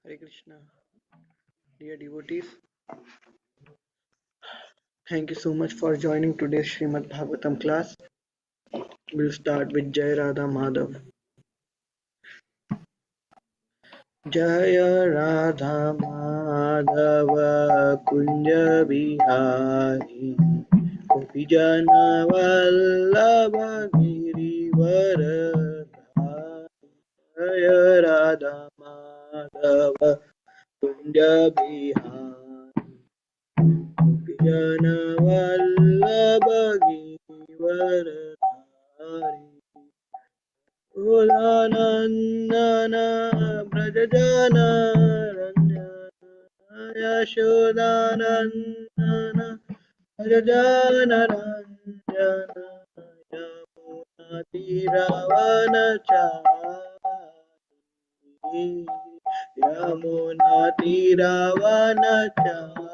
Hare Krishna, dear devotees. Thank you so much for joining today's Srimad Bhagavatam class. We'll start with Jai Radha Madhav. Jai Radha Madhava Kunja Bihari Gopijana Vallabha Girivara Jai Radha Madhava Kunja Bihari Janavallabha Giridharidhari Kulanandana Brajajana Ranjana Yashodanandana Brajajana Ranjana Yamunatiravanachari Yamunatiravanachari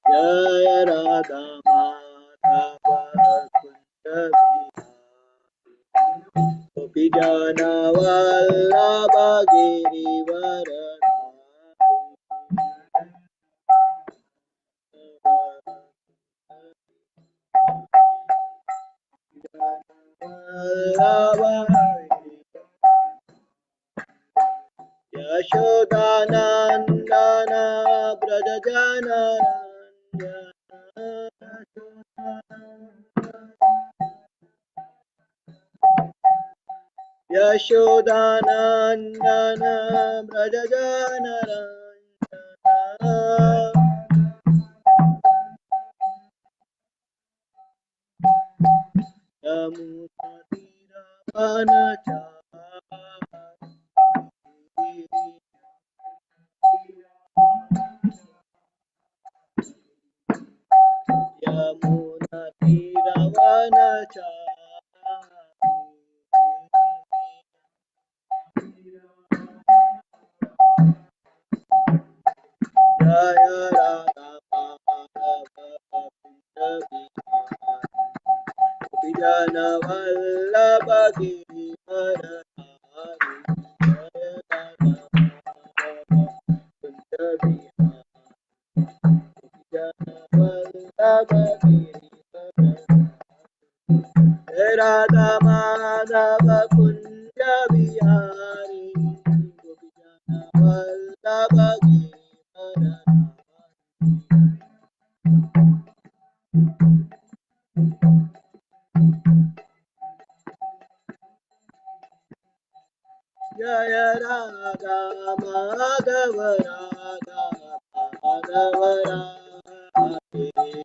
Jaya Radha Madhava Kunja Gopijana Vallabha Yashodanandana Brajajana Yashodanandana Brajajana Yamuna Jaya Radha Madhava Vijana Vallabha Giridharidhari Jaya Radha Madhava Vijana Vallabha Giridharidhari Radha Madhava Kunja Bihari Gopijana Vallabha Giridharidhari Jaya Radha Madhava Radha Madhava Radhe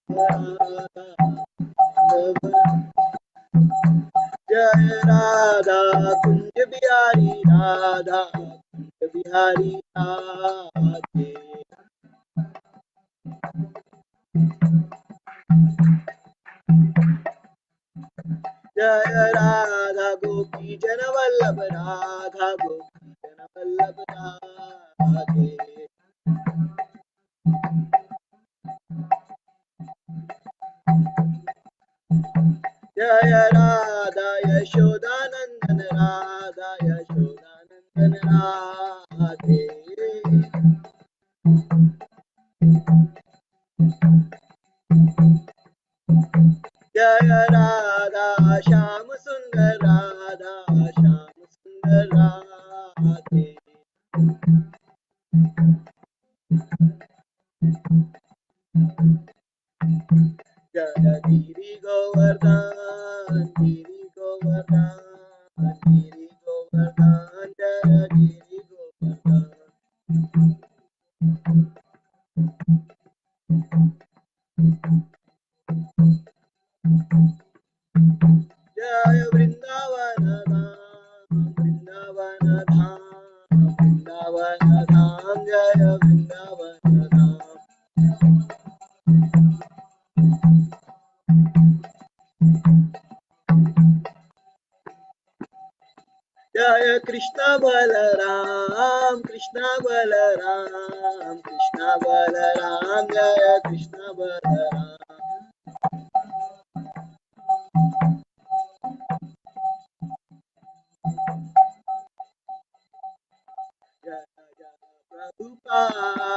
Radha Madhava Jaya Radha Kunja Bihari Radha Kunja Bihari Radhe Jaya Radha Gopi Jana Vallabha Radha Gopi Jana Vallabha Radhe Jaya Radha Yashodanandana Radha Yashodanandana Radhe Jaya Radha Shama Sundar Radha Shama Sundar Radhe Jaya Giri Govardhan Giri Govardhan Giri Govardhan Jaya Giri Govardhan Jaya Vrindavana Dham Vrindavana Dham Vrindavana Dham Jaya Vrindavana Dham Jaya Krishna Balaram Krishna Balaram Krishna Balaram Jaya Krishna Balaram Jaya Jaya Prabhupada,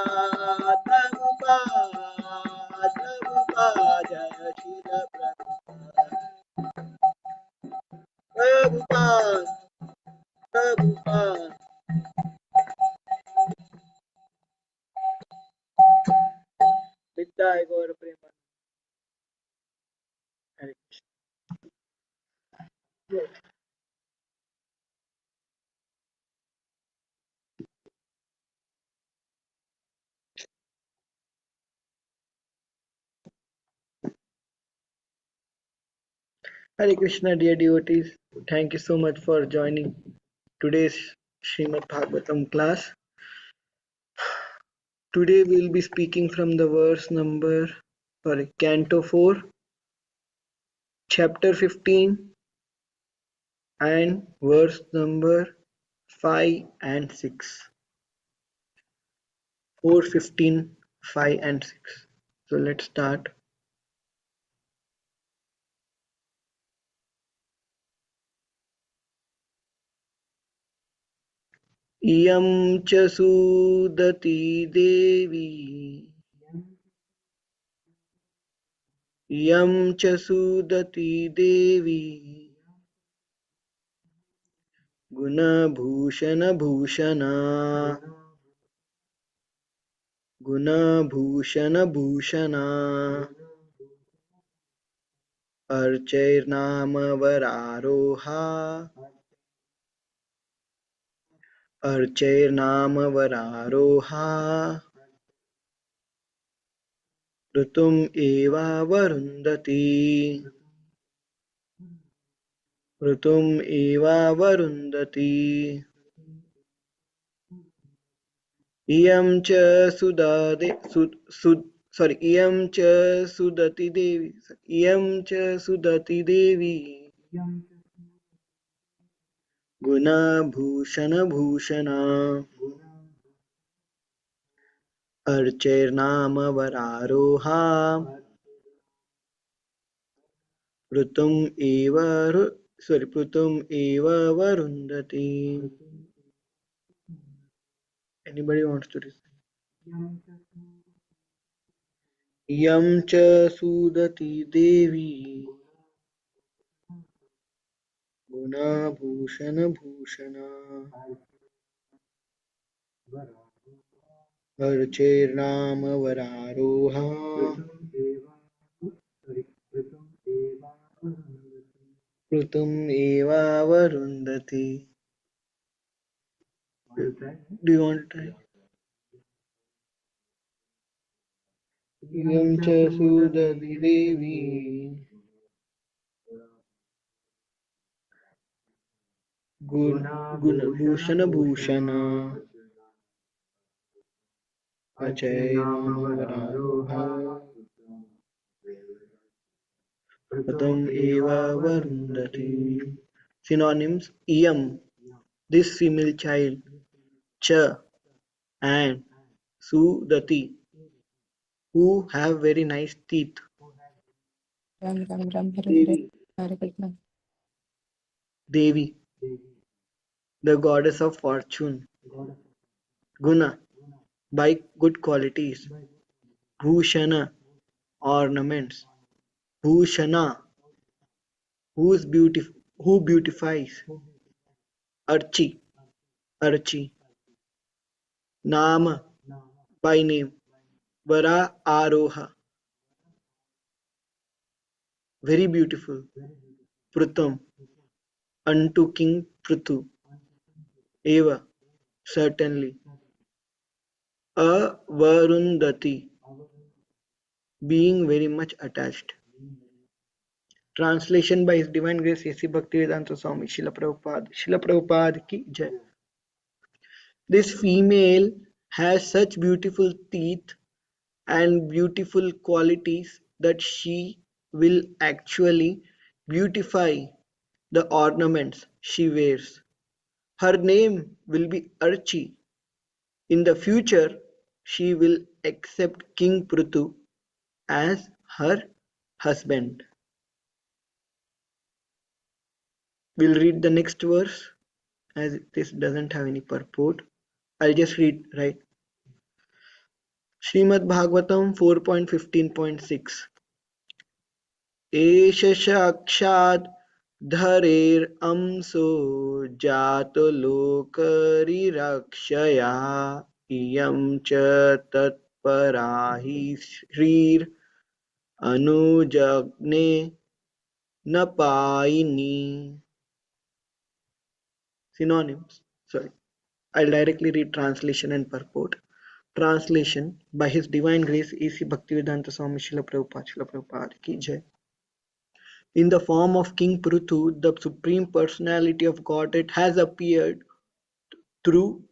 Prabhupada, Prabhupada, Jaya Srila Prabhupada, Prabhupada, Prabhupada. Nitai Gaur Prema. Hare Krishna. Hare Krishna, dear devotees. Thank you so much for joining today's Srimad Bhagavatam class. Today we'll be speaking from the Canto 4, Chapter 15, and verse number 5 and 6. 4, 15, 5 and 6. So let's start. Iyam cha sudati devi. Iyam cha sudati devi. गुणभूषणभूषणा गुणभूषणभूषणा अर्चैर्नामवरारोहा अर्चैर्नामवरारोहा ऋतुम् एवावरुन्धति ऋतुम् एवावरुन्धति इयं च सुदति इयं च सुदति देवी इयं च सुदति देवी गुणभूषणभूषणा अर्चैर्नामवरारोहा ऋतुम् एव ऋतुम् एव वरुन्धति. Anybody wants to recite? Yam cha sudati devi guna bhushana bhushana archairnama vararoha ऋतुम् eva varundati. Do you want to try? Yam cha sudati devi guna bhushana bhushana archairnama vararoha ऋतुम् eva varundati. Synonyms: Iyam, this female child, Cha, and Sudati, who have very nice teeth. Ram Ram Ram Hare Hare Devi, Hare Krishna. Devi, the goddess of fortune. Guna, by good qualities. Bhushana, ornaments. Bhushana, who beautifies. Archi, Archi. Nama, by name. Vara Aroha, very beautiful. Prutam, unto King Prithu. Eva, certainly. Avarundhati, being very much attached. Translation by His Divine Grace A.C. Bhaktivedanta Swami Srila Prabhupada. Srila Prabhupada ki jai. This female has such beautiful teeth and beautiful qualities that she will actually beautify the ornaments she wears. Her name will be Archi. In the future, she will accept King Prithu as her husband. We'll read the next verse. as this doesn't have any purport. I'll just read, right? Srimad Bhagavatam 4.15.6. एष साक्षात् धरेरंसो जातो लोकरिरक्षया इयं च तत्परा हि श्रीरनुजग्ने न पायिनी. Synonyms. Sorry. I'll directly read translation and purport. Translation. By His Divine Grace, A.C. Bhaktivedanta Swami Srila Prabhupada ki jai. In the form of King Pruthu, the Supreme Personality of Godhead has appeared through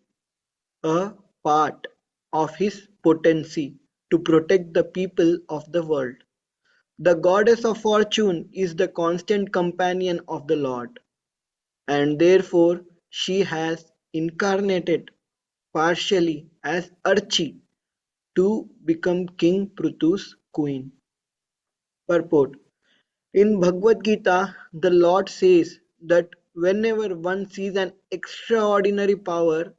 a part of His potency to protect the people of the world. The goddess of fortune is the constant companion of the Lord, and therefore she has incarnated partially as Archi to become King Pruthu's queen. Purport. In Bhagavad Gita, the Lord says that whenever one sees an extraordinary power,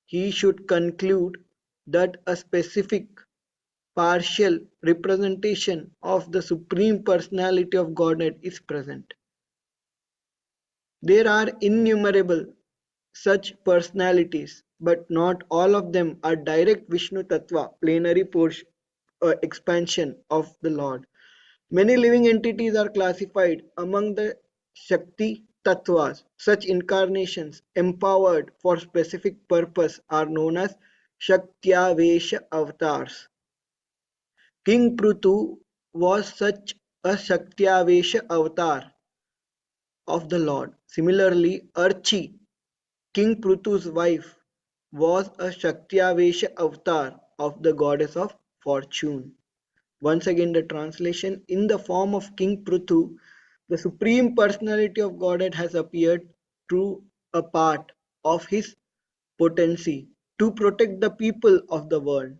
he should conclude that a specific partial representation of the Supreme Personality of Godhead is present. There are innumerable such personalities, but not all of them are direct Vishnu Tattva, plenary expansion of the Lord. Many living entities are classified among the Shakti Tattvas. Such incarnations, empowered for specific purpose, are known as Shaktyavesha avatars. King Prithu was such a Shaktyavesha avatar of the Lord. Similarly, Archi, King Prithu's wife, was a Shaktyavesha avatar of the goddess of fortune. Once again, the translation. In the form of King Prithu, the Supreme Personality of Godhead has appeared through a part of His potency to protect the people of the world.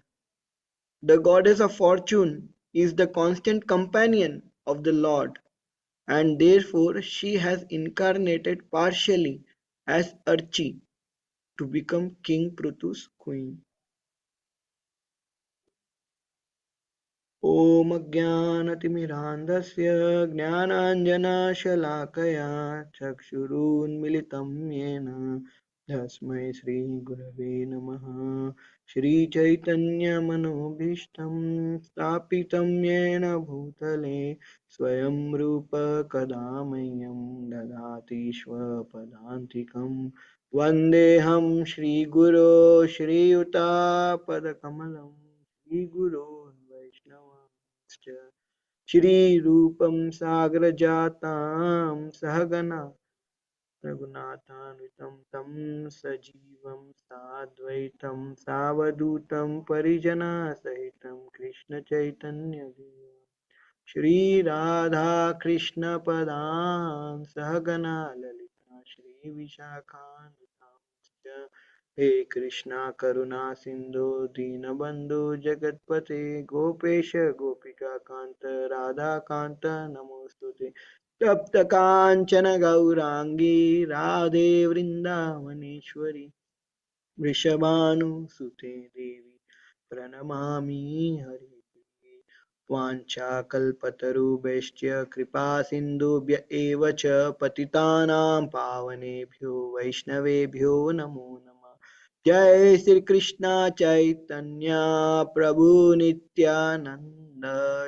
The goddess of fortune is the constant companion of the Lord, and therefore she has incarnated partially as Archi to become King Prithu's queen. ॐ अज्ञानतिमिरान्धस्य ज्ञानाञ्जनशलाकया चक्षुरुन्मिलितं येन तस्मै श्रीगुरवे नमः. श्रीचैतन्यमनोभीष्टं स्थापितं येन भूतले स्वयं रूप कदा मह्यं ददाति स्वपदान्तिकं. वन्देऽहं श्रीगुरो श्रीयुतापदकमलं श्रीगुरो वैष्णवांश्च श्रीरूपं साग्रजातां सहगना रघुनाथान्वितं तं सजीवं साद्वैतं सावधूतं परिजनसहितं कृष्णचैतन्यदेवं श्रीराधाकृष्णपदां सहगना ललिता श्रीविशाखान्वितांश्च हे कृष्णा करुणा सिन्धु दीनबन्धु जगत्पते गोपेश गोपिकान्त राधाकान्त नमोऽस्तुते. तप्तकाञ्चन गौराङ्गी राधे वृन्दावनेश्वरी वृषभानुसुते देवी प्रणमामि हरिप्रिये. वाञ्छाकल्पतरुभ्यश्च कृपासिन्धुभ्य एव च पतितानां पावनेभ्यो वैष्णवेभ्यो नमो नमः. जय श्री कृष्ण चैतन्य प्रभु नित्यानंद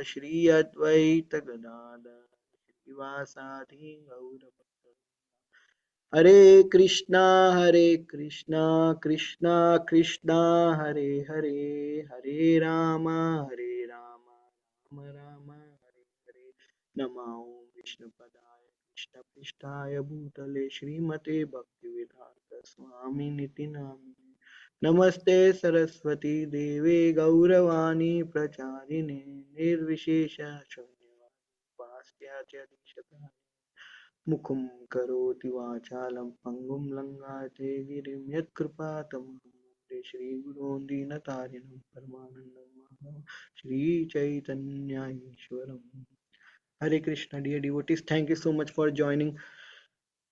श्री अद्वैत गदाधर श्रीवासादि गौरभक्त. हरे कृष्णा कृष्णा कृष्णा हरे हरे, हरे राम राम राम हरे हरे. नमो विष्णुपदाय कृष्णपृष्ठाय भूतले श्रीमते भक्तिवेदांत स्वामिनिति नामिने. नमस्ते सरस्वती देवे गौरवाणी प्रचारिणे निर्विशेष शून्यवादी पाश्चात्य मुखं करोति वाचालं पङ्गुं लङ्घयते गिरिं यत्कृपातमहं वन्दे श्रीगुरून् दीनतारिणं परमानन्दं माधवं Sri Chaitanya ईश्वरम्. Hare Krishna, dear devotees, thank you so much for joining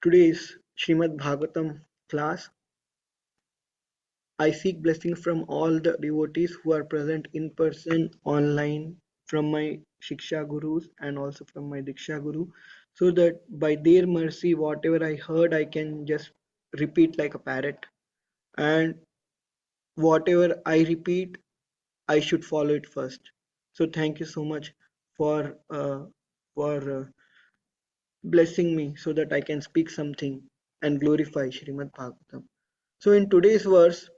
today's Srimad Bhagavatam class. I seek blessings from all the devotees who are present in person, online, from my Shiksha Gurus and also from my Diksha Guru, so that by their mercy, whatever I heard, I can just repeat like a parrot. And whatever I repeat, I should follow it first. So thank you so much for blessing me so that I can speak something and glorify Srimad Bhagavatam. So in today's verse,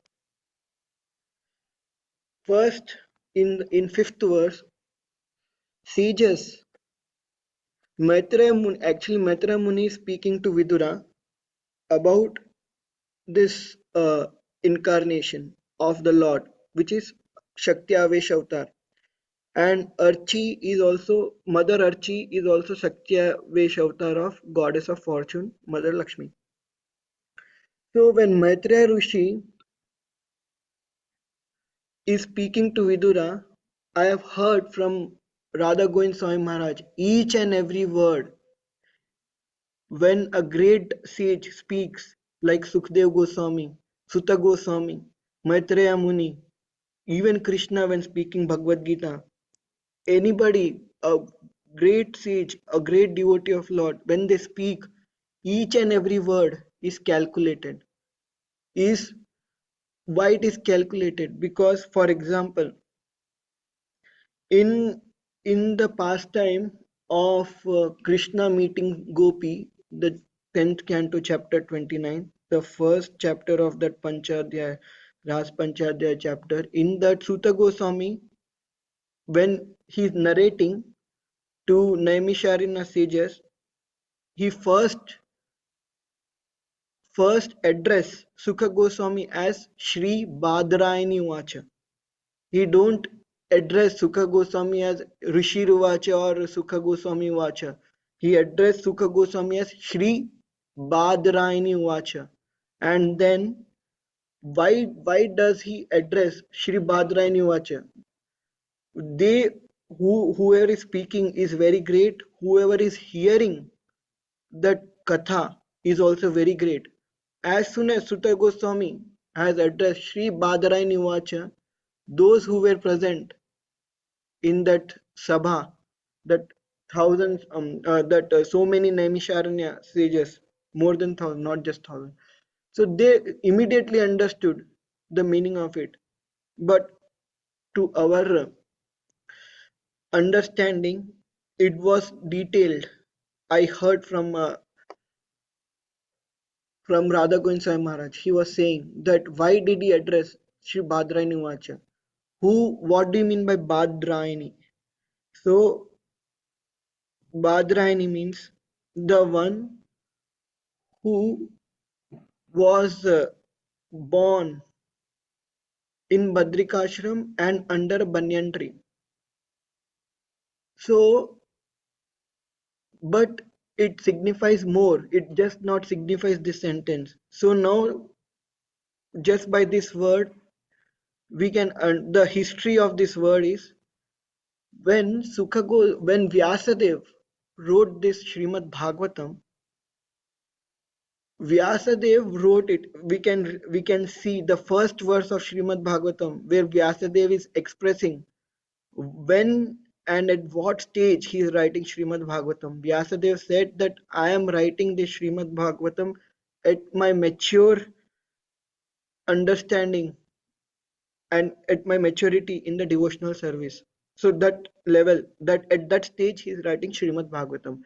first in fifth verse, sages Maitreya Muni is speaking to Vidura about this incarnation of the Lord, which is Shakti Avesh Avatar. And Archi is also Mother Archi is also Shakti Avesh Avatar of Goddess of Fortune, Mother Lakshmi. So when Maitreya Rishi is speaking to Vidura, I have heard from Radha Govind Swami Maharaj each and every word. When a great sage speaks, like Sukdev Goswami, Sutta Goswami, Maitreya Muni, even Krishna when speaking Bhagavad Gita, anybody, a great sage, a great devotee of Lord, when they speak, each and every word is calculated. Is why it is calculated? Because, for example, in the pastime of Krishna meeting Gopi, the 10th canto, chapter 29, the first chapter of that Panchadhyaya, Ras Panchadhyaya chapter, in that Sutta Goswami, when he is narrating to Naimisharina sages, he first address Sukha Goswami as Shri Badrayani Vacha. He don't address Sukha Goswami as Rishi Ruvacha or Sukha Goswami Vacha. He addressed Sukha Goswami as Shri Badrayani Vacha. And then why does he address Shri Badrayani Vacha? They whoever is speaking is very great. Whoever is hearing that katha is also very great. As soon as Sutta Goswami has addressed Shri Badrayani Vacha, those who were present in that sabha, that thousands, that so many Naimisharanya sages, more than thousand, not just thousand. So they immediately understood the meaning of it. But to our understanding, it was detailed. I heard from Radha Govind Swami Maharaj. He was saying that why did he address Sri Bhadrayani Vacha? What do you mean by Bhadrayani? So Bhadrayani means the one who was born in Badrikashram and under a banyan tree. So, but it signifies more. It just not signifies this sentence. So now, just by this word, we can the history of this word is when Vyasadev wrote this Srimad Bhagavatam. Vyasadev wrote it. We can see the first verse of Srimad Bhagavatam where Vyasadev is expressing when and at what stage he is writing Srimad Bhagavatam. Vyasadev said that I am writing this Srimad Bhagavatam at my mature understanding and at my maturity in the devotional service. So that level, that at that stage he is writing Srimad Bhagavatam.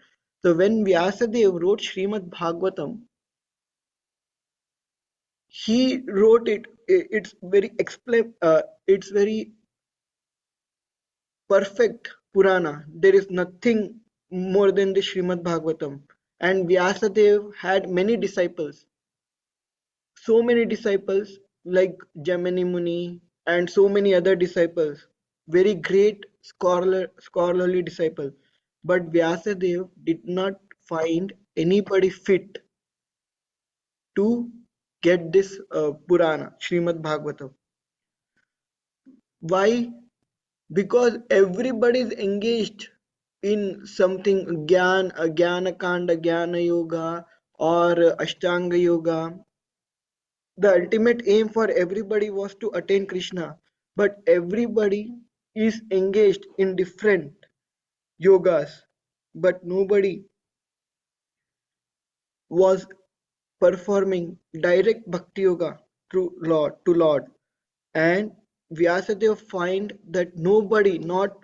So when Vyasadev wrote Srimad Bhagavatam, he wrote it. It's very perfect Purana. There is nothing more than the Srimad Bhagavatam. And Vyasadev had many disciples, so many disciples like Jamani Muni and so many other disciples, very great scholarly disciple. But Vyasadev did not find anybody fit to get this Purana, Srimad Bhagavatam. Why? Because everybody is engaged in something Gyan, Jnana Kanda, Jnana Yoga or Ashtanga Yoga. The ultimate aim for everybody was to attain Krishna, but everybody is engaged in different yogas, but nobody was performing direct bhakti yoga to Lord. And Vyasadeva find that nobody, not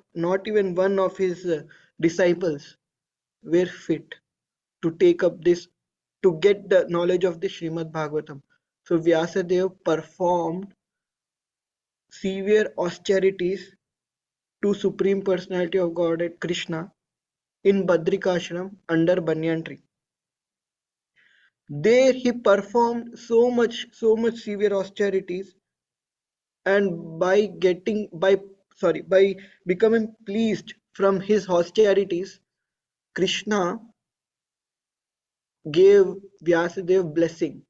even one of his disciples, were fit to take up this, to get the knowledge of the Srimad Bhagavatam. So Vyasadeva performed severe austerities to Supreme Personality of Godhead Krishna in Badrikashram under banyan tree. There he performed so much severe austerities, and by becoming pleased from his austerities, Krishna gave Vyasadeva blessing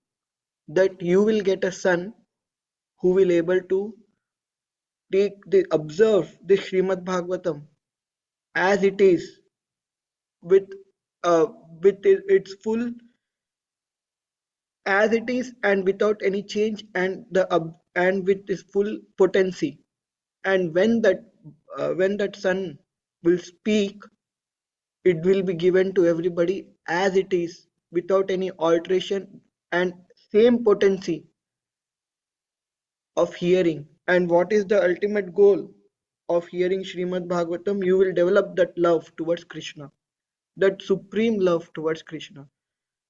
that you will get a son who will able to observe the Srimad Bhagavatam as it is, with uh, its full, as it is, and without any change, and with its full potency. And when that son will speak, it will be given to everybody as it is, without any alteration, and same potency of hearing. And what is the ultimate goal of hearing Srimad Bhagavatam? You will develop that love towards Krishna, that supreme love towards Krishna.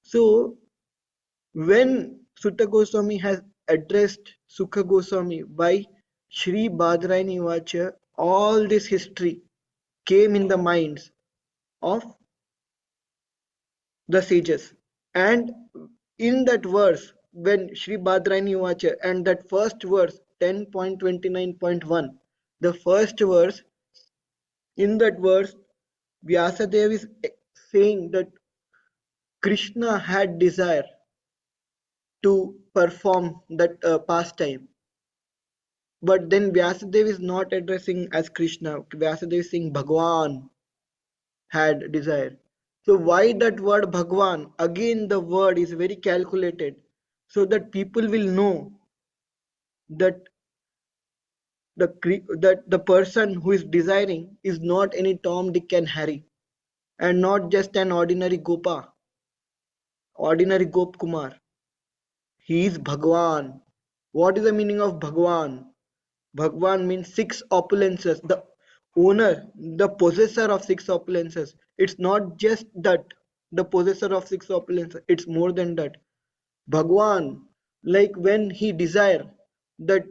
So when Sutta Goswami has addressed Sukha Goswami by Shri Badrayani Vacha, all this history came in the minds of the sages. And in that verse, when Shri Badrayani Vacha, and that first verse, 10.29.1, the first verse, in that verse, Vyasadeva is saying that Krishna had desire to perform that pastime. But then Vyasadeva is not addressing as Krishna. Vyasadeva is saying Bhagwan had desire. So why that word Bhagwan? Again the word is very calculated, so that people will know that the person who is desiring is not any Tom, Dick and Harry, and not just an ordinary Gopa, ordinary Gop Kumar. He is Bhagwan. What is the meaning of Bhagwan? Bhagwan means six opulences, the owner, the possessor of six opulences. It's not just that, the possessor of six opulences, it's more than that. Bhagwan, like when he desire that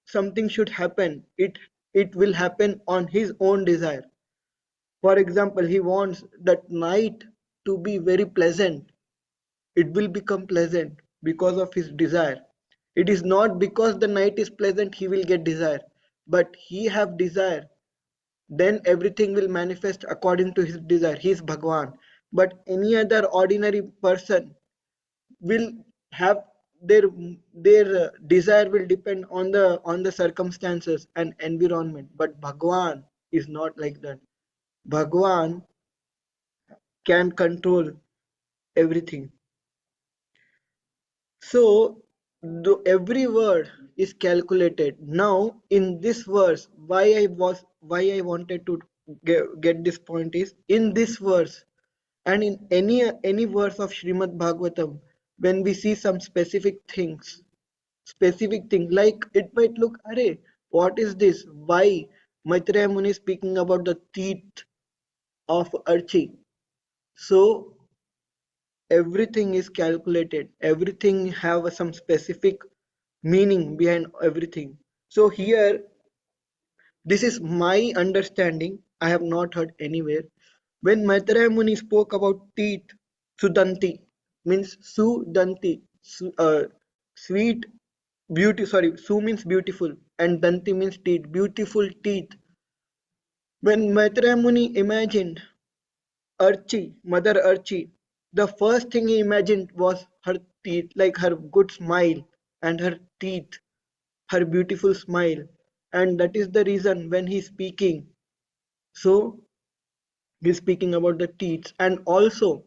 something should happen, it will happen on his own desire. For example, he wants that night to be very pleasant. It will become pleasant because of his desire. It is not because the night is pleasant he will get desire, but he have desire, then everything will manifest according to his desire. He is Bhagwan. But any other ordinary person will have their desire will depend on the circumstances and environment. But Bhagwan is not like that. Bhagwan can control everything. So every word is calculated. Now in this verse, why I wanted to get this point is, in this verse and in any verse of Srimad Bhagavatam, when we see some specific thing, like it might look, Arey, what is this? Why Maitreya Muni is speaking about the teeth of Archi? So everything is calculated, everything have some specific meaning behind everything. So here, this is my understanding, I have not heard anywhere. When Maitreya Muni spoke about teeth, Sudanti means Sudanti, sweet beauty, sorry, Su means beautiful and Danti means teeth, beautiful teeth. When Maitreya Muni imagined Archie, Mother Archie, the first thing he imagined was her teeth, like her good smile and her teeth, her beautiful smile. And that is the reason when he's speaking, so he's speaking about the teeth. And also,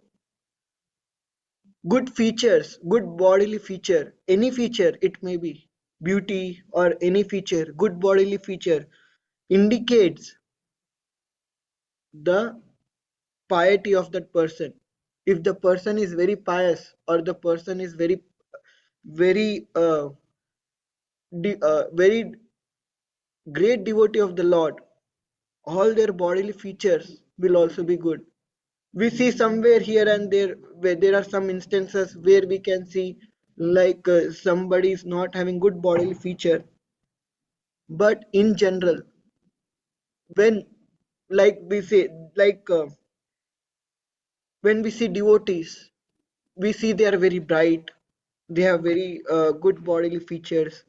Good features, good bodily feature, any feature it may be, beauty or any feature, good bodily feature indicates the piety of that person. If the person is very pious or the person is very very great devotee of the Lord, all their bodily features will also be good. We see somewhere here and there where there are some instances where we can see like somebody is not having good bodily feature, but in general, when like we say like when we see devotees, we see they are very bright, they have very good bodily features,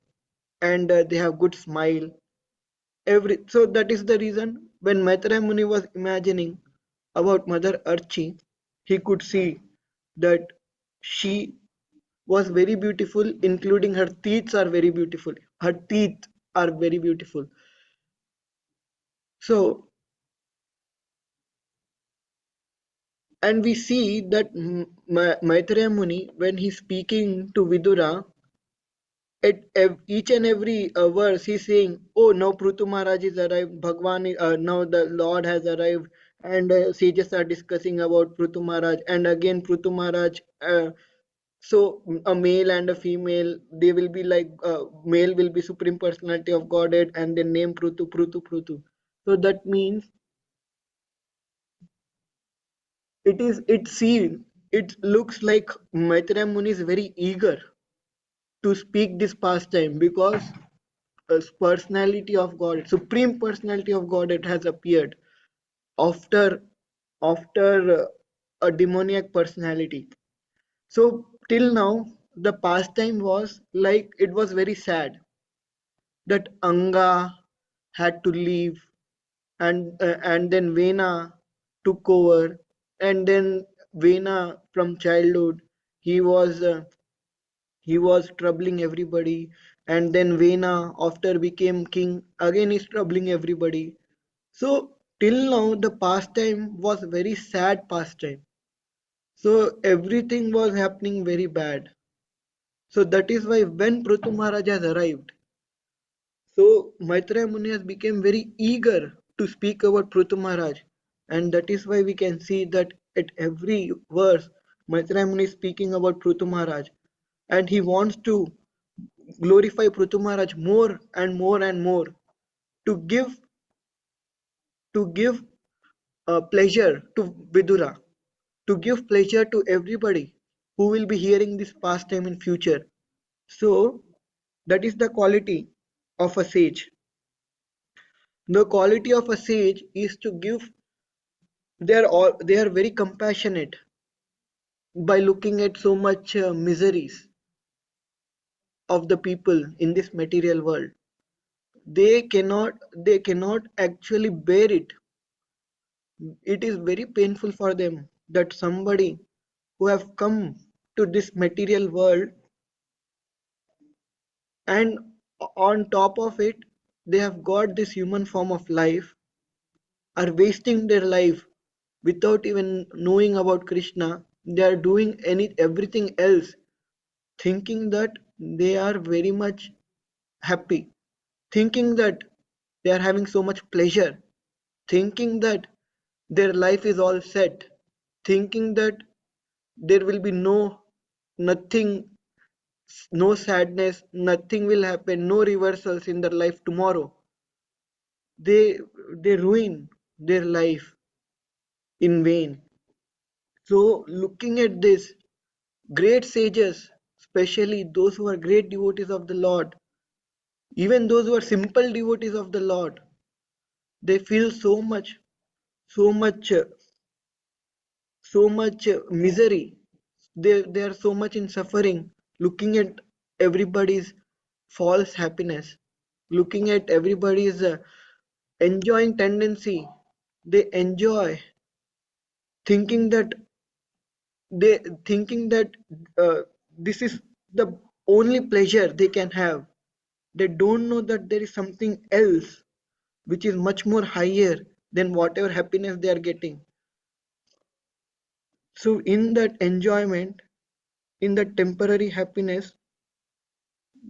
and they have good smile. So that is the reason when Maitreya Muni was imagining about Mother Archie, he could see that she was very beautiful, including her teeth are very beautiful. Her teeth are very beautiful. So, and we see that Maitreya Muni, when he's speaking to Vidura, at each and every verse, he's saying, "Oh, now Prutu Maharaj is arrived. Now the Lord has arrived." And sages are discussing about Prutu Maharaj, and again Prutu Maharaj. So a male and a female, they will be like male will be supreme personality of Godhead, and then name Prutu, Prutu, Prutu. So that means it looks like Maitreya Muni is very eager to speak this pastime because a personality of God, supreme personality of God, it has appeared after a demoniac personality. So till now, the pastime was like it was very sad that Anga had to leave, and then Vena took over, and then Vena from childhood he was troubling everybody, and then Vena after became king again is troubling everybody. So till now the pastime was very sad pastime. So everything was happening very bad. So that is why when Prithu Maharaj has arrived, so Maitreya Muni has become very eager to speak about Prithu Maharaj, and that is why we can see that at every verse Maitreya Muni is speaking about Prithu Maharaj, and he wants to glorify Prithu Maharaj more and more and more to give pleasure to Vidura, to give pleasure to everybody who will be hearing this pastime in future. So that is the quality of a sage. The quality of a sage is to give. They are very compassionate by looking at so much miseries of the people in this material world. They cannot actually bear it. It is very painful for them that somebody who have come to this material world, and on top of it they have got this human form of life, are wasting their life without even knowing about Krishna. They are doing everything else, thinking that they are very much happy, thinking that they are having so much pleasure, thinking that their life is all set, thinking that there will be nothing, no sadness, nothing will happen, no reversals in their life tomorrow. They ruin their life in vain. So looking at this, great sages, especially those who are great devotees of the Lord, even those who are simple devotees of the Lord, they feel so much, misery. They are so much in suffering, looking at everybody's false happiness, looking at everybody's enjoying tendency. They enjoy thinking that they thinking that uh, this is the only pleasure they can have. They don't know that there is something else which is much more higher than whatever happiness they are getting. So in that enjoyment, in the temporary happiness,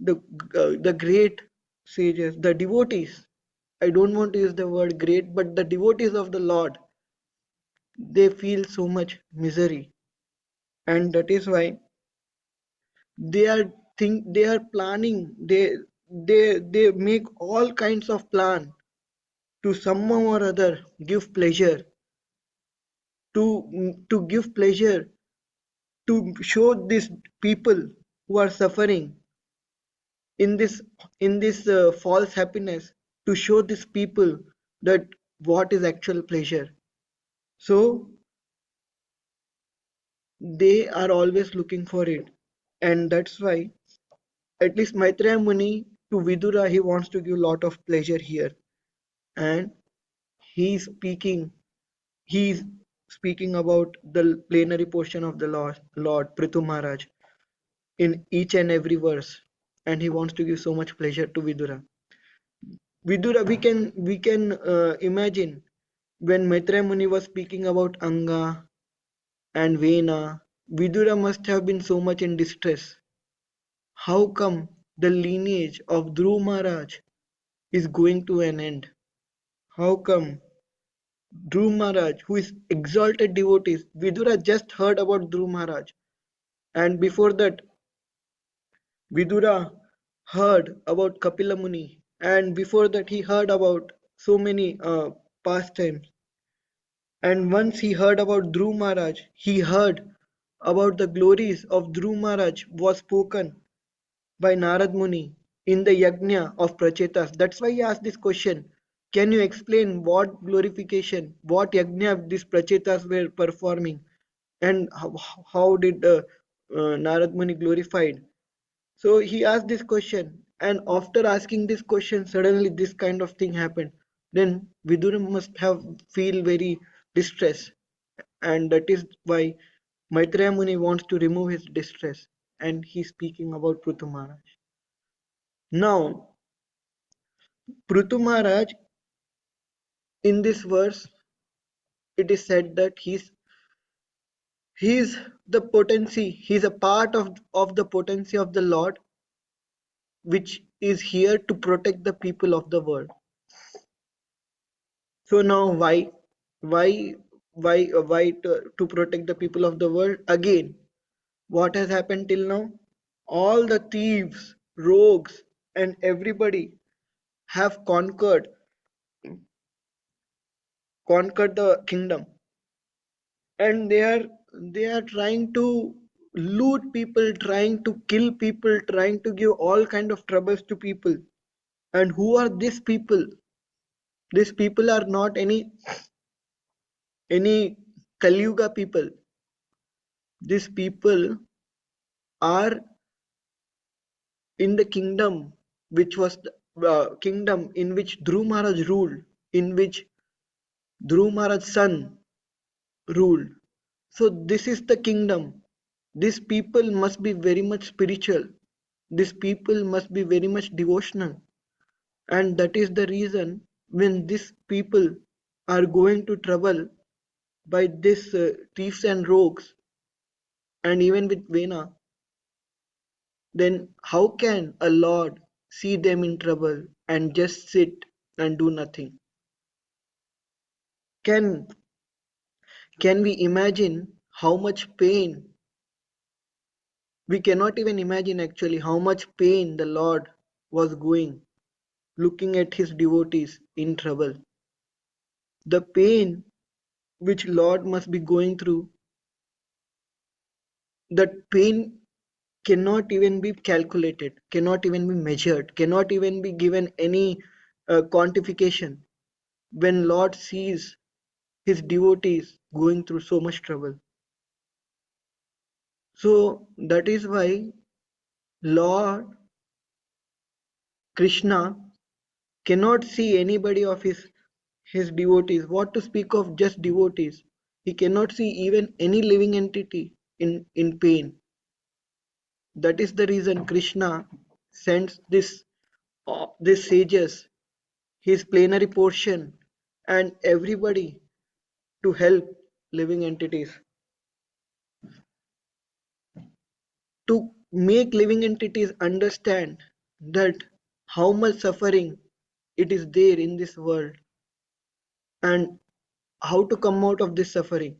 the the great sages, the devotees, I don't want to use the word great, but the devotees of the Lord, they feel so much misery, and that is why they are they are planning, they make all kinds of plan to somehow or other give pleasure, to give pleasure, to show these people who are suffering in this false happiness, to show these people that what is actual pleasure. So they are always looking for it, and that's why at least Maitreya Muni to Vidura, he wants to give lot of pleasure here, and he's speaking he's speaking about the plenary portion of the Lord Prithu Maharaj in each and every verse, and he wants to give so much pleasure to Vidura. Vidura, we can imagine when Maitreya Muni was speaking about Anga and Vena, Vidura must have been so much in distress. How come the lineage of Dhruv Maharaj is going to an end? How come Dhruv Maharaj, who is exalted devotees, Vidura just heard about Dhruv Maharaj, and before that, Vidura heard about Kapila Muni, and before that, he heard about so many pastimes. And once he heard about Dhruv Maharaj, he heard about the glories of Dhruv Maharaj was spoken by Narad Muni in the Yajna of Prachetas. That's why he asked this question. Can you explain what glorification, what Yajna these Prachetas were performing, and how did Narad Muni glorified? So he asked this question, and after asking this question, suddenly this kind of thing happened. Then Vidura must have feel very distressed, and that is why Maitreya Muni wants to remove his distress, and he's speaking about Prithu Maharaj. Now, Prithu Maharaj, in this verse, it is said that he's the potency, he's a part of the potency of the Lord, which is here to protect the people of the world. So now why why to protect the people of the world? Again, what has happened till now? All the thieves, rogues, and everybody have conquered the kingdom, and they are trying to loot people, trying to kill people, trying to give all kind of troubles to people. And who are these people? These people are not any Kaliyuga people. These people are in the kingdom which was the kingdom in which Dhruv Maharaj ruled, in which Dhruv Maharaj's son ruled. So this is the kingdom. These people must be very much spiritual. These people must be very much devotional. And that is the reason when these people are going to trouble by these thieves and rogues, and even with Vena, then how can a lord see them in trouble and just sit and do nothing? Can can we imagine how much pain? We cannot even imagine actually how much pain the Lord was going looking at his devotees in trouble. The pain which Lord must be going through, that pain cannot even be calculated, cannot even be measured, cannot even be given any quantification when Lord sees his devotees going through so much trouble. So that is why Lord Krishna cannot see anybody of his devotees. What to speak of just devotees? He cannot see even any living entity in pain. That is the reason Krishna sends this sages, his plenary portion, and everybody to help living entities. to make living entities understand that how much suffering it is there in this world and how to come out of this suffering.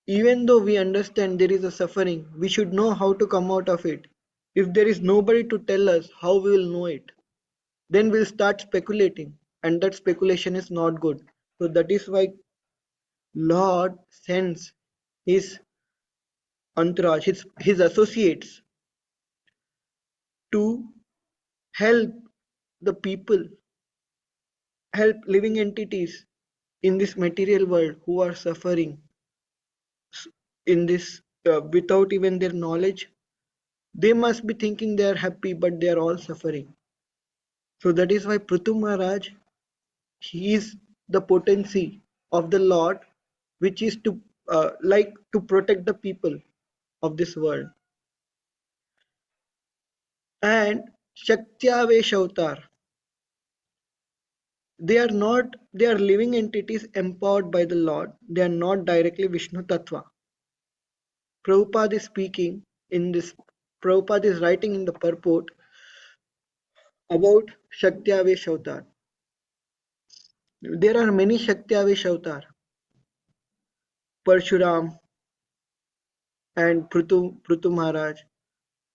Even though we understand there is a suffering, we should know how to come out of it. If there is nobody to tell us how we will know it, then we'll start speculating, and that speculation is not good. So that is why Lord sends his entourage, his associates to help the people, help living entities in this material world who are suffering in this without even their knowledge. They must be thinking they are happy, but they are all suffering. So that is why Prithu Maharaj, he is the potency of the Lord, which is to like to protect the people of this world. And Shaktyavesh Avatar, they are living entities empowered by the Lord. They are not directly Vishnu Tattva. Prabhupada is speaking in this, Prabhupada is writing in the purport about Shaktyavesh Avatar. There are many Shaktyavesh Avatar, Parshuram and Prithu Maharaj.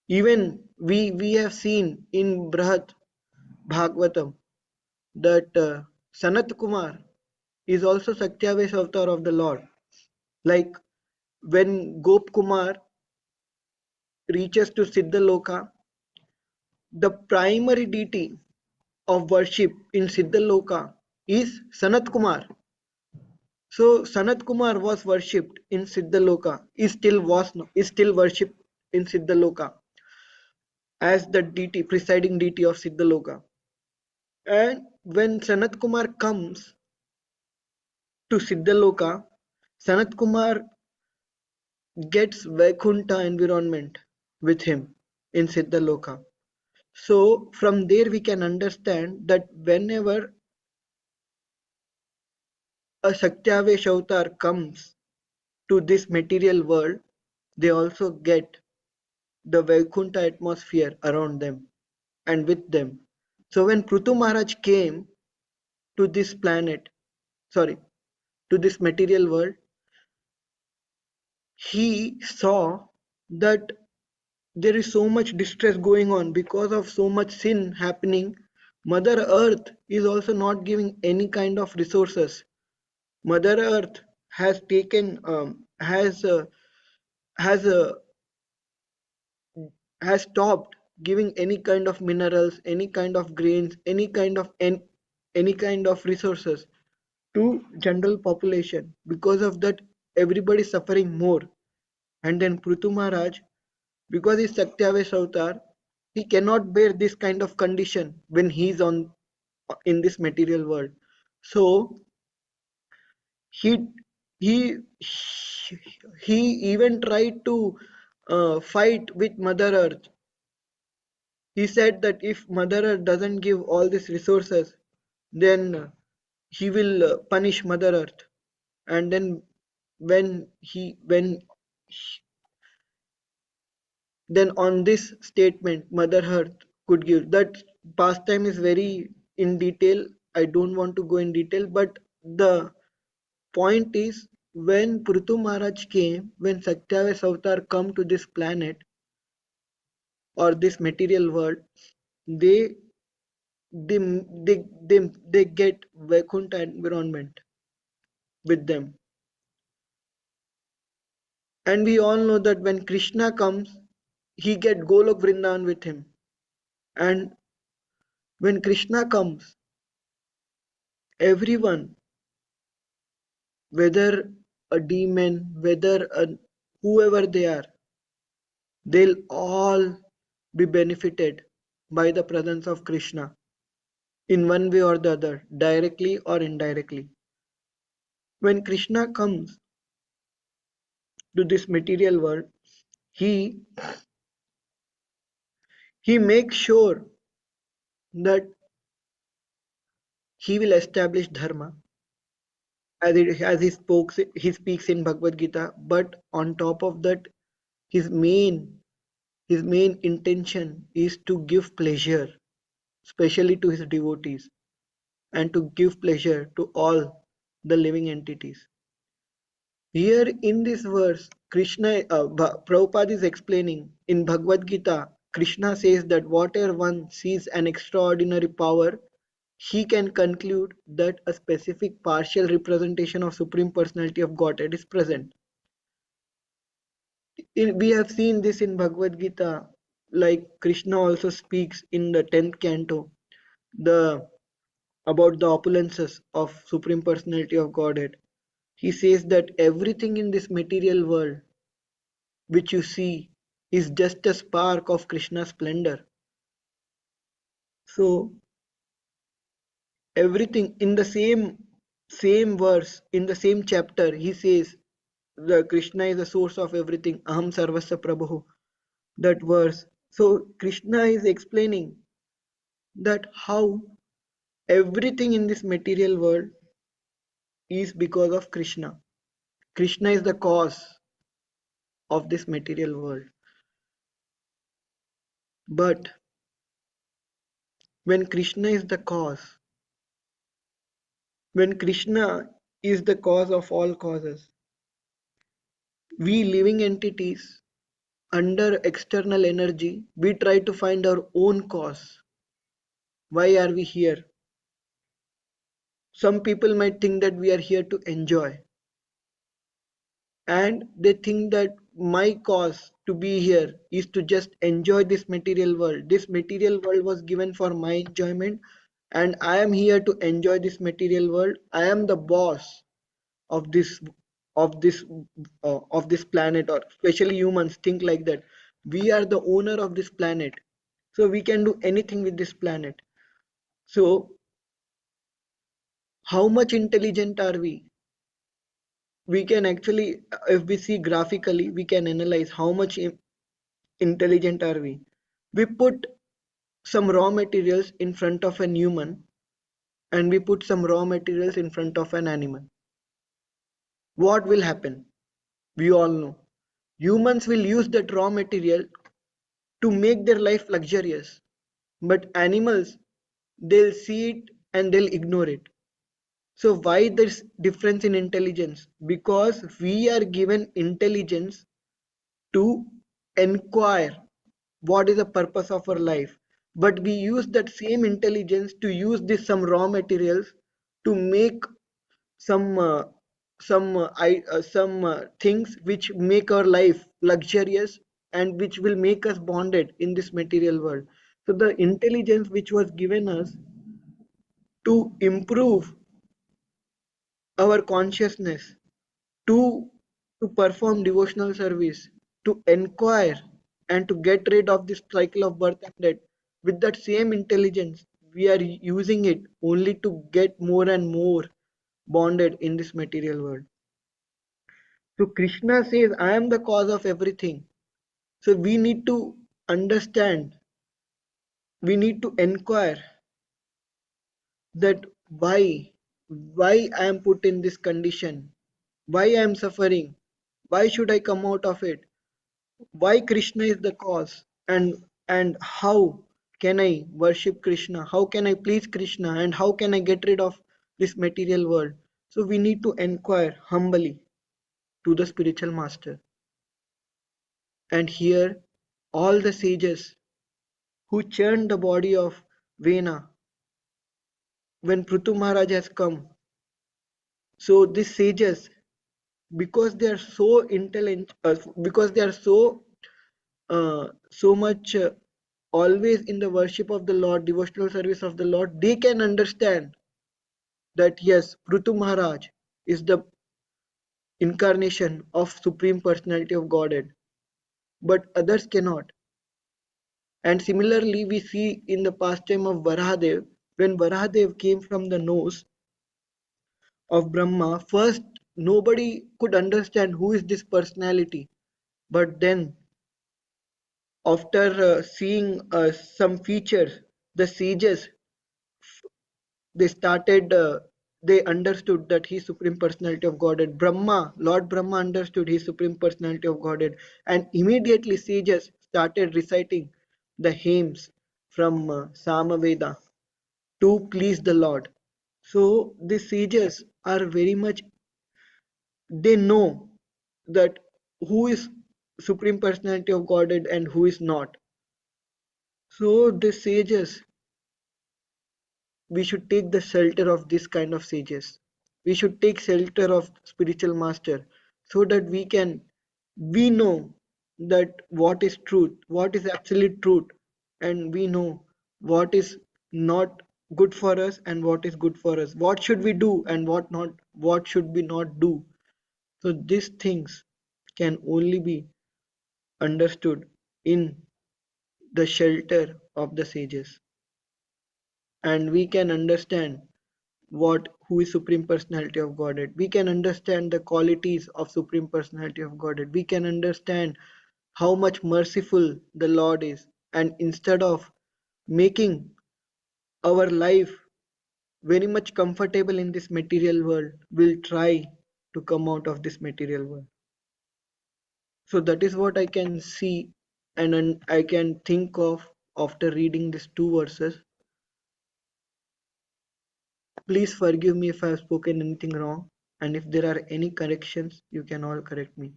Even we have seen in Brahat Bhagavatam that Sanat Kumar is also Satyavesh avatar of the Lord. Like when Gop Kumar reaches to Siddhaloka, the primary deity of worship in Siddhaloka is Sanat Kumar. So Sanat Kumar was worshipped in Siddhaloka, is still worshipped in Siddhaloka as the deity, presiding deity of Siddhaloka. And when Sanat Kumar comes to Siddhaloka, Sanat Kumar gets Vaikuntha environment with him in Siddhaloka. So from there we can understand that whenever a Sakyavesh avatar comes to this material world, they also get the Vaikuntha atmosphere around them and with them. So when Prithu Maharaj came to this planet, sorry, to this material world, he saw that there is so much distress going on because of so much sin happening. Mother Earth is also not giving any kind of resources. Mother Earth has taken has has stopped giving any kind of minerals, any kind of grains, any kind of resources to general population. Because of that, everybody is suffering more. And then Prithu Maharaj, because he's Satyavesh Avatar, he cannot bear this kind of condition when he's on in this material world. So he he he even tried to fight with Mother Earth. He said that if Mother Earth doesn't give all these resources, then he will punish Mother Earth. And then when then on this statement Mother Earth could give that pastime is very in detail. I don't want to go in detail, but the point is when Prithu Maharaj came, when Satyavesh Avatar come to this planet or this material world, they they they get Vaikuntha environment with them. And we all know that when Krishna comes, he get Golok Vrindavan with him. And when Krishna comes, everyone, whether a demon, whoever they are, they'll all be benefited by the presence of Krishna in one way or the other, directly or indirectly. When Krishna comes to this material world, he he makes sure that he will establish dharma as he speaks in Bhagavad Gita. But on top of that, his main His main intention is to give pleasure, especially to his devotees, and to give pleasure to all the living entities. Here in this verse, Prabhupada is explaining in Bhagavad Gita, Krishna says that whatever one sees an extraordinary power, he can conclude that a specific partial representation of Supreme Personality of Godhead is present. We have seen this in Bhagavad Gita, like Krishna also speaks in the 10th canto, the about the opulences of Supreme Personality of Godhead. He says that everything in this material world which you see is just a spark of Krishna's splendor. So everything in the same verse, in the same chapter, he says the Krishna is the source of everything. Aham sarvasya prabhu. That verse. So Krishna is explaining that how everything in this material world is because of Krishna. Krishna is the cause of this material world. But when Krishna is the cause, when Krishna is the cause of all causes, we living entities under external energy, we try to find our own cause. Why are we here? Some people might think that we are here to enjoy, and they think that my cause to be here is to just enjoy this material world. This material world was given for my enjoyment, and I am here to enjoy this material world. I am the boss of this planet, or especially humans think like that. We are the owner of this planet, so we can do anything with this planet. So how much intelligent are we? We can actually, if we see graphically, we can analyze how much intelligent are we. We put some raw materials in front of an human, and we put some raw materials in front of an animal. What will happen? We all know. Humans will use that raw material to make their life luxurious. But animals, they'll see it and they'll ignore it. So why this difference in intelligence? Because we are given intelligence to enquire what is the purpose of our life. But we use that same intelligence to use this some raw materials to make some things which make our life luxurious and which will make us bonded in this material world. So the intelligence which was given us to improve our consciousness, to perform devotional service, to enquire and to get rid of this cycle of birth and death, with that same intelligence we are using it only to get more and more bonded in this material world. So Krishna says, I am the cause of everything. So we need to understand, we need to inquire that why I am put in this condition, why I am suffering, why should I come out of it, why Krishna is the cause, and how can I worship Krishna, how can I please Krishna, and how can I get rid of this material world. So we need to inquire humbly to the spiritual master. And here all the sages who churned the body of Vena when Prithu Maharaj has come. So these sages, because they are so intelligent, because they are so much always in the worship of the Lord, devotional service of the Lord, they can understand that yes, Prithu Maharaj is the incarnation of Supreme Personality of Godhead, but others cannot. And similarly, we see in the pastime of Varahadev, when Varahadev came from the nose of Brahma, first nobody could understand who is this personality. But then, after seeing some features, the sages, they started, they understood that he is Supreme Personality of Godhead. Brahma, Lord Brahma understood he is Supreme Personality of Godhead. And immediately sages started reciting the hymns from Samaveda to please the Lord. So the sages are very much, they know that who is Supreme Personality of Godhead and who is not. So the sages, we should take the shelter of this kind of sages. We should take shelter of spiritual master so that we know that what is truth, what is absolute truth, and we know what is not good for us and what is good for us. What should we do and what should we not do. So these things can only be understood in the shelter of the sages, and we can understand what who is Supreme Personality of Godhead. We can understand the qualities of Supreme Personality of Godhead. We can understand how much merciful the Lord is, and instead of making our life very much comfortable in this material world, we'll try to come out of this material world. So that is what I can see, and I can think of after reading these two verses. Please forgive me if I have spoken anything wrong, and if there are any corrections, you can all correct me.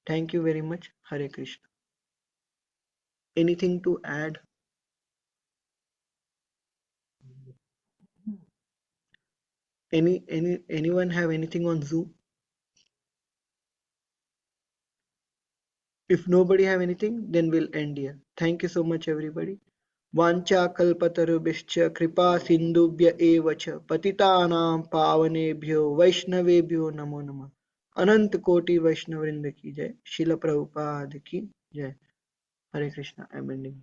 Thank you very much. Hare Krishna. Anything to add? Anyone have anything on Zoom? If nobody have anything, then we'll end here. Thank you so much, everybody. Vancha kalpatarubhishcha kripa sindhubhya eva cha patitanam pavanebhyo vaishnavebhyo namo namah. अनंत कोटि वैष्णव वृंद की जय. शिला प्रभुपाद की जय. Hare Krishna. I'm ending.